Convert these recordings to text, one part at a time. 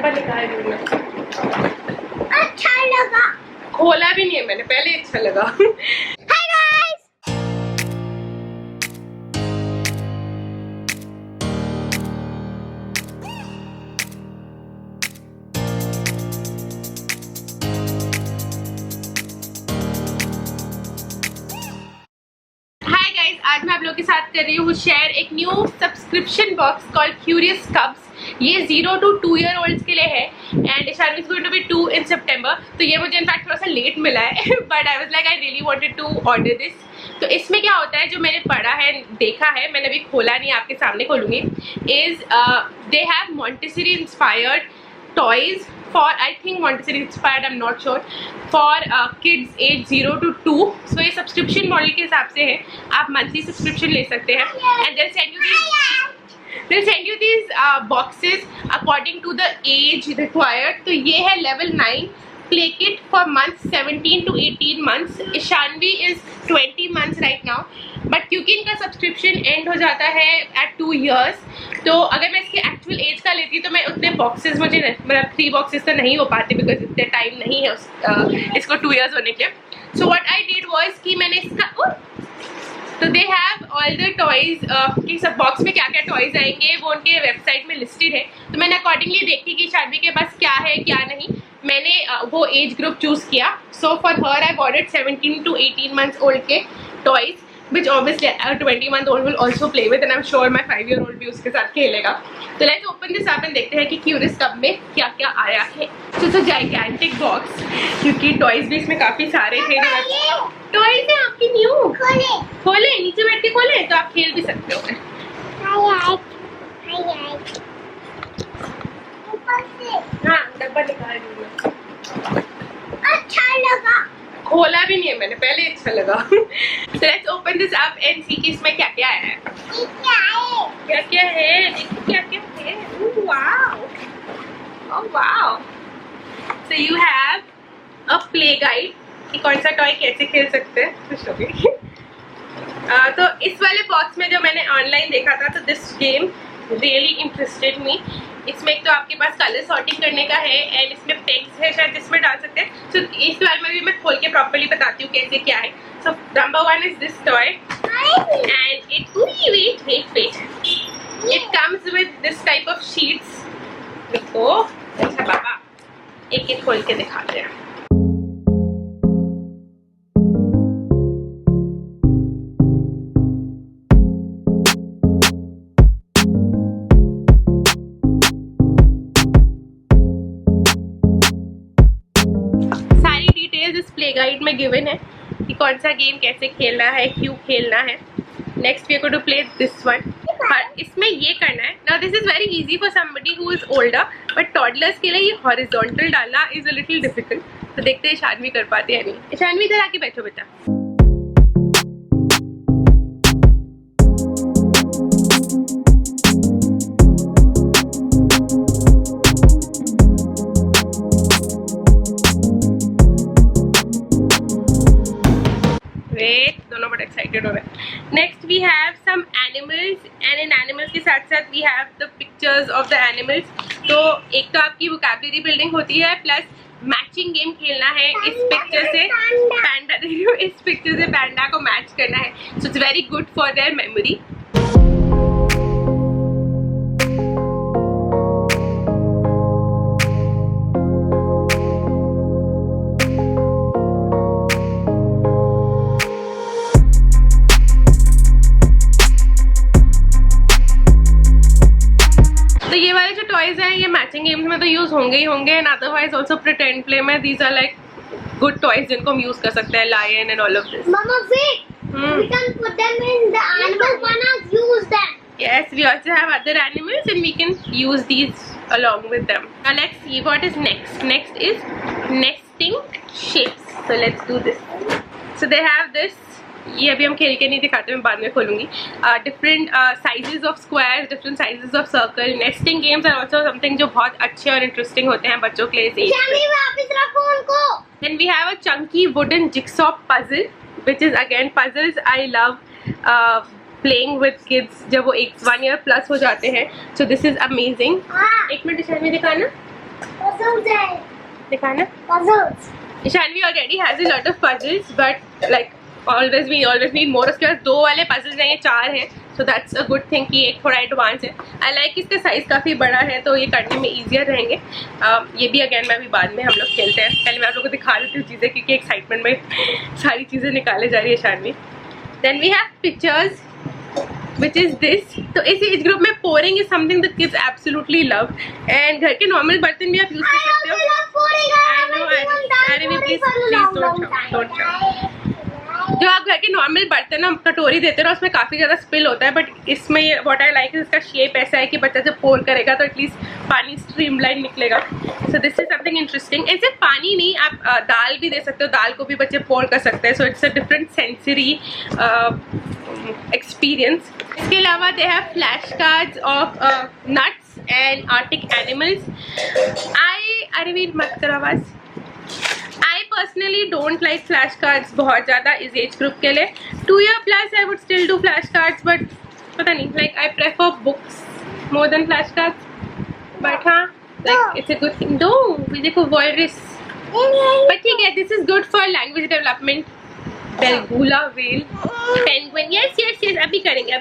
डब्बा निकाल रही हूँ मैं। अच्छा लगा। खोला भी नहीं है मैंने, पहले अच्छा लगा। हाय गाइस, हाय गाइस, आज मैं आप लोगों के साथ कर रही हूँ शेयर एक new subscription box called curious cubs. ये 0 to 2 year olds के लिए है and Ishaan is going to be 2 in September। तो ये मुझे इनफैक्ट थोड़ा सा लेट मिला है but I was like I really wanted to order this. तो इसमें क्या होता है, जो मैंने पढ़ा है, देखा है, मैंने अभी खोला नहीं, आपके सामने खोलूंगी, is they have Montessori inspired toys for I think Montessori inspired, I'm not sure, for kids age 0 to 2। so ये सब्सक्रिप्शन मॉडल के हिसाब से है, आप मंथली सब्सक्रिप्शन ले सकते हैं and they'll send you these boxes according to the age required। तो ये है level 9 play kit for months 17 to 18 months। Ishanvi is 20 months right now, but क्योंकि इनका सब्सक्रिप्शन एंड हो जाता है at 2 years, तो अगर मैं इसकी एक्चुअल एज का लेती तो मैं उतने बॉक्सेस, मुझे मतलब 3 बॉक्सेस तो नहीं हो पाते बिकॉज इतने टाइम नहीं है इसको 2 years होने के। So what I did was कि मैंने इसका तो they have all the toys कि सब बॉक्स में क्या क्या टॉयज आएंगे वो उनके वेबसाइट में लिस्टेड है। तो मैंने अकॉर्डिंगली देखी कि शादी के पास क्या है क्या नहीं, मैंने वो एज ग्रुप चूज किया। So for her I ordered 17 to 18 months old के toys which obviously a 20-month-old will also play with and I'm sure my 5-year-old भी उसके साथ खेलेगा। तो let's open this up and देखते हैं कि क्यूरियस कब में क्या क्या आया है। तो gigantic box, क्योंकि टॉयज भी इसमें काफी सारे थे। टॉयज है आपकी न्यू, खोले नीचे बैठ के खोले तो आप खेल भी सकते हो। हाँ, डब्बा निकाल रही हूँ मैं। अच्छा लगा। खोला भी नहीं है मैंने, पहले अच्छा लगा। So let's open this up and see कि इसमें क्या क्या है। क्या क्या है, देखिए क्या क्या है। Wow, oh wow। So you have a play guide कि कौन सा टॉय कैसे खेल सकते हैं। खुश हो गई। तो इस वाले बॉक्स में जो मैंने ऑनलाइन देखा था, तो दिस गेम रियली इंटरेस्टेड मी। इसमें एक तो आपके पास कलर सॉर्टिंग करने का है एंड इसमें पेन्स है शायद जिसमें डाल सकते हैं। सो इस बार में भी मैं खोल के प्रॉपर्ली बताती हूँ कैसे क्या है। So number 1 is this toy and it comes with this type of sheets. देखो, अच्छा बाबा एक एक खोल के दिखाते हैं। इस प्ले गाइड में गिवन है कि कौन सा गेम कैसे खेलना है, क्यों खेलना है। Next we are going to play this one. इसमें ये करना है। Now this is very easy for somebody who is older, but toddlers के लिए ये हॉरिजॉन्टल डालना इज अ लिटिल डिफिकल्ट। तो देखते हैं शानवी कर पाते हैं नहीं। शानवी इधर आके बैठो बेटा। दोनों बड़े एक्साइटेड हो रहे हैं। Next we have some animals and इन एनिमल्स के साथ साथ we have the pictures of the animals. तो एक तो आपकी वोकैबुलरी बिल्डिंग होती है, प्लस मैचिंग गेम खेलना है। इस पिक्चर से पैंडा को मैच करना है। So it's very good for their memory. तो ये वाले जो टॉयज हैं ये मैचिंग गेम्स में तो यूज होंगे ही होंगे and otherwise also pretend play में these are like good toys जिनको हम यूज कर सकते हैं। Lion and all of this. Mama, wait. We can put them in the animal one and use them. Yes, we also have other animals and we can use these along with them. Now let's see what is next. Next is nesting shapes. So let's do this. So they have this. ये अभी हम खेल के नहीं दिखाते, मैं बाद में खोलूंगी। Different sizes of squares, different sizes of circle. Nesting games are also something जो बहुत अच्छे और इंटरेस्टिंग होते हैं बच्चों के लिए। वापस रखो उनको। Then we have a chunky wooden jigsaw puzzle, which is again puzzles I love playing with kids जब वो 1 year plus हो जाते हैं। So this is amazing। एक मिनट शायद में दिखाना। puzzles है. दिखाना. Puzzles. Ishanvi already has a lot of puzzles, but like we always need more. उसके पास 2 वाले puzzles हैं, ये 4 हैं, so that's a good thing कि एक थोड़ा एडवांस है. I like इसका साइज काफ़ी बड़ा है तो ये करने में easier रहेंगे. ये भी अगेन मैं अभी बाद में हम लोग खेलते हैं. पहले मैं आप लोगों को दिखा देती हूँ चीज़ें क्योंकि एक्साइटमेंट में सारी चीज़ें निकाले जा रही है Ishanvi. Then we have pictures, which is this. तो इस एज ग्रुप में pouring is something that kids absolutely love. And घर के नॉर्मल बर्तन भी आप यूज कर सकते हो. don't shout. जो आप घर के नॉर्मल बर्तन हम कटोरी देते हैं ना उसमें काफ़ी ज़्यादा स्पिल होता है, बट इसमें ये व्हाट आई लाइक इसका शेप ऐसा है कि बच्चा जब पोर करेगा तो एटलीस्ट पानी स्ट्रीमलाइन निकलेगा. So this is something interesting. ऐसे पानी नहीं, आप दाल भी दे सकते हो, दाल को भी बच्चे पोर कर सकते हैं. So it's a different sensory experience. इसके अलावा they have flash cards of nuts and Arctic animals. अरे वीर मत करो आवाज़. I personally don't like flashcards बहुत ज़्यादा इस एज ग्रुप के लिए. 2 year plus I would still do flashcards, but पता नहीं, like I prefer books more than flashcards. But हाँ, like it's a good thing. दो देखो walrus. But ठीक है, this is good for language development. Belgula whale, penguin. Yes. अभी करेंगे.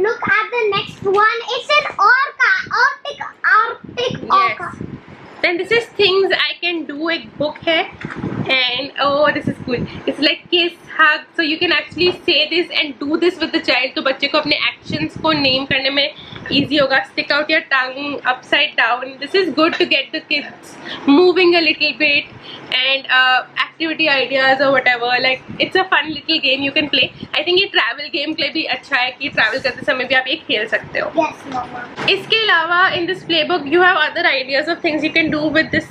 Look at the next one. It's an orca. Arctic orca. Yes. Then this is things I can do. एक book है and oh this is cool. It's like kiss, hug. So you can actually say this and do this with the child. तो बच्चे को अपने actions को name करने में easy होगा. Stick out your tongue upside down. This is good to get the kids moving a little bit and activity ideas or whatever. Like it's a fun little game you can play. I think ये travel game के लिए भी अच्छा है कि travel करते समय भी आप ये खेल सकते हो. Yes, Mama. इसके अलावा in this playbook you have other ideas of things you can do with this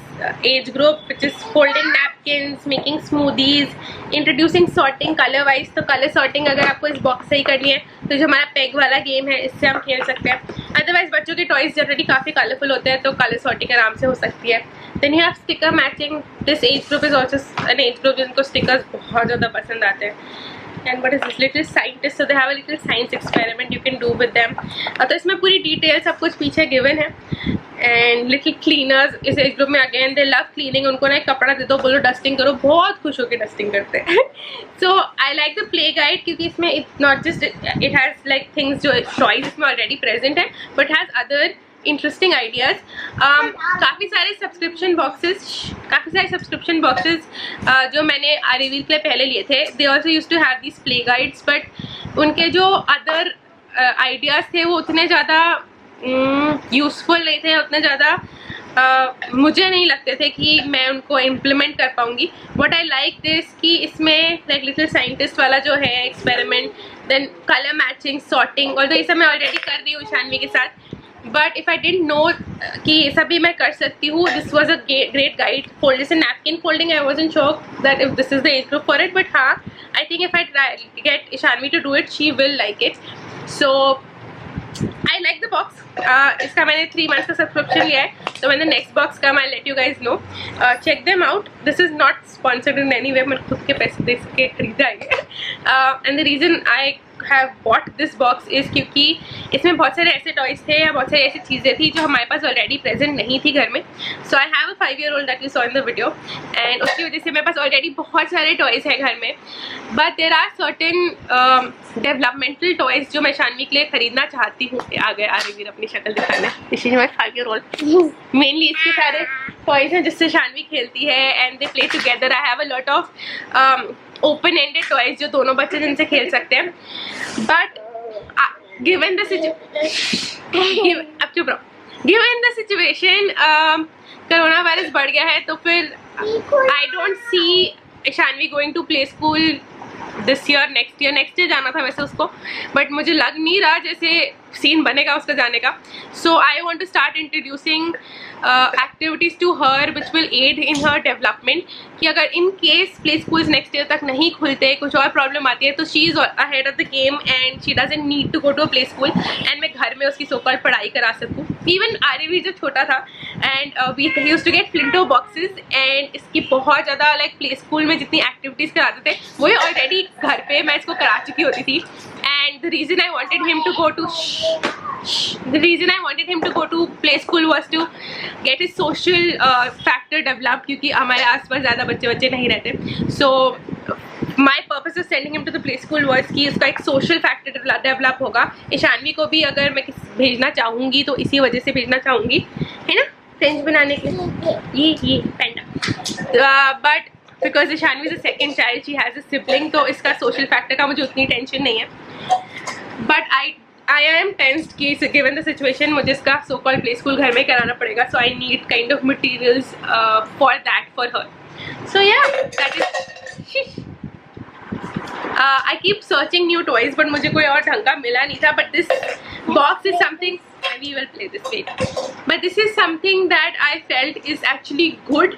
age group, which is folding napkins, making smoothies, introducing sorting color wise. तो color sorting अगर आपको इस बॉक्स से ही करनी है तो जो हमारा पेग वाला गेम है इससे हम खेल सकते हैं. अदरवाइज बच्चों के टॉयज जनरली काफ़ी कलरफुल होते हैं तो कलर सॉर्टिंग आराम से हो सकती है. Then you have sticker matching. This age group is also an age group जिनको स्टिकर्स बहुत ज़्यादा पसंद आते हैं. And what is this? Little scientist. So they have a little science experiment you can do with them. तो इसमें पूरी detail सब कुछ पीछे गिवन है. एंड लिटिल क्लीनर्स इस एज ग्रुप में अगेन दे लव क्लीनिंग. उनको ना एक कपड़ा दे दो, बोलो डस्टिंग करो, बहुत खुश होकर डस्टिंग करते हैं. So I like the play guide क्योंकि इसमें it's not just it has like things जो टॉयज इसमें ऑलरेडी प्रेजेंट है but has other interesting ideas. काफ़ी सारे सब्सक्रिप्शन बॉक्सेस जो मैंने रिवील के लिए पहले लिए थे. They also used to have these play guides but उनके जो अदर आइडियाज़ थे वो उतने ज़्यादा यूज़फुल नहीं थे, उतने ज़्यादा मुझे नहीं लगते थे कि मैं उनको इम्प्लीमेंट कर पाऊँगी. बट आई लाइक दिस कि इसमें लाइक लिटिल साइंटिस्ट वाला जो है experiment, then colour matching, sorting, और तो ये सब मैं ऑलरेडी कर रही हूँ ईशानवी के साथ. But if I didn't know कि ये सब भी मैं कर सकती हूँ, this was a great guide. Fold जैसे napkin folding, I wasn't sure that if this is the age group for it, but हाँ I think if I try get Ishanvi to do it she will like it. So I like the box. इसका मैंने 3 months का subscription लिया है तो मैंने next box का I let you guys know. Check them out. This is not sponsored in any way. मैंने खुद के पैसे दे के खरीदा है. And the reason I have bought this box is क्योंकि इसमें बहुत सारे ऐसे टॉयज थे या बहुत सारी ऐसी चीज़ें थी जो हमारे पास ऑलरेडी प्रेजेंट नहीं थी घर में. So I have a 5-year-old that you saw in the video and उसकी वजह से मेरे पास ऑलरेडी बहुत सारे टॉयज़ हैं घर में. But there are certain developmental toys जो मैं शानवी के लिए खरीदना चाहती हूँ. आ गए आर्यवीर अपनी शक्ल दिखाने. This is my 5-year-old. Mainly इसके सारे टॉयज़ हैं जिससे शानवी खेलती है and they play together. I have a lot of open ended toys जो दोनों बच्चे जिनसे खेल सकते हैं. But given the situation corona virus बढ़ गया है तो फिर I don't see Shanvi going to play school this year. Next year जाना था वैसे उसको, बट मुझे लग नहीं रहा जैसे सीन बनेगा उसका जाने का. So I want to start introducing activities to her which will add in her development. कि अगर in case play schools next year तक नहीं खुलते, कुछ और प्रॉब्लम आती है तो she is ahead of the game and she doesn't need to go to a play school and मैं घर में उसकी सोकॉल्ड पढ़ाई करा सकूँ. इवन आर्यवीर जब छोटा था and we used to get Flinto boxes and इसकी बहुत ज़्यादा लाइक प्ले स्कूल में जितनी एक्टिविटीज़ कराते थे वो ऑलरेडी घर पे मैं इसको करा चुकी होती थी. And the reason I wanted him to go to The reason I wanted him to go to play school was to get his social factor developed, क्योंकि हमारे आसपास ज़्यादा बच्चे नहीं रहते. So my purpose of sending him to the play school was कि उसका एक social factor develop होगा. ईशानवी को भी अगर मैं भेजना चाहूँगी तो इसी वजह से भेजना चाहूँगी, है ना, फ्रेंड्स बनाने के लिए. ये पेंडा. But because Ishanvi is a second child, she has a sibling, तो इसका social factor का मुझे उतनी टेंशन नहीं है. But I am tensed कि given the situation मुझे इसका so called play school घर में कराना पड़ेगा. So I need kind of materials for that for her. So yeah, that is. I keep searching new toys, but मुझे कोई और ढंग का मिला नहीं था. But this box is something. We will play this later. But this is something that I felt is actually good.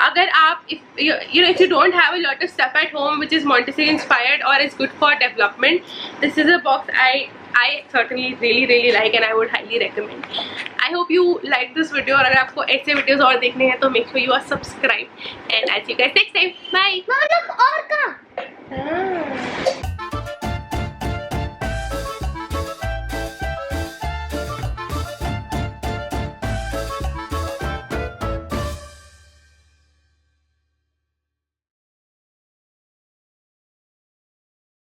अगर आप if you don't have a lot of stuff at home which is Montessori inspired or is good for development, this is a box I certainly really like and I would highly recommend. I hope you like this video. और अगर आपको ऐसे videos और देखने हैं तो make sure you are subscribed. And I'll see you guys next time. Bye. Look, orca.